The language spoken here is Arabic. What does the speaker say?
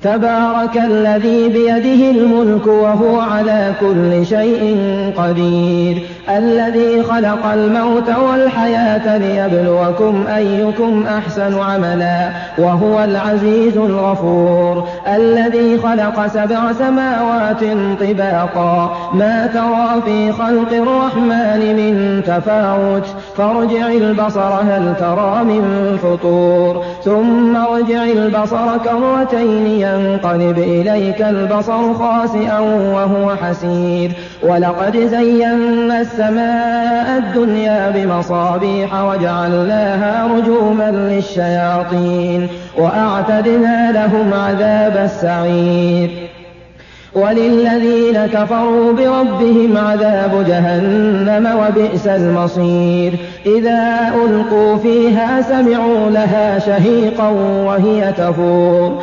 تبارك الذي بيده الملك وهو على كل شيء قدير الذي خلق الموت والحياة ليبلوكم أيكم أحسن عملا وهو العزيز الغفور الذي خلق 7 سماوات طباقا ما ترى في خلق الرحمن من تفاوت فارجع البصر هل ترى من فطور ثم ارجع البصر كرتين ينقلب إليك البصر خاسئا وهو حسير ولقد زينا السماء الدنيا بمصابيح وجعلناها رجوما للشياطين وأعتدنا لهم عذاب السعير وللذين كفروا بربهم عذاب جهنم وبئس المصير إذا ألقوا فيها سمعوا لها شهيقا وهي تفور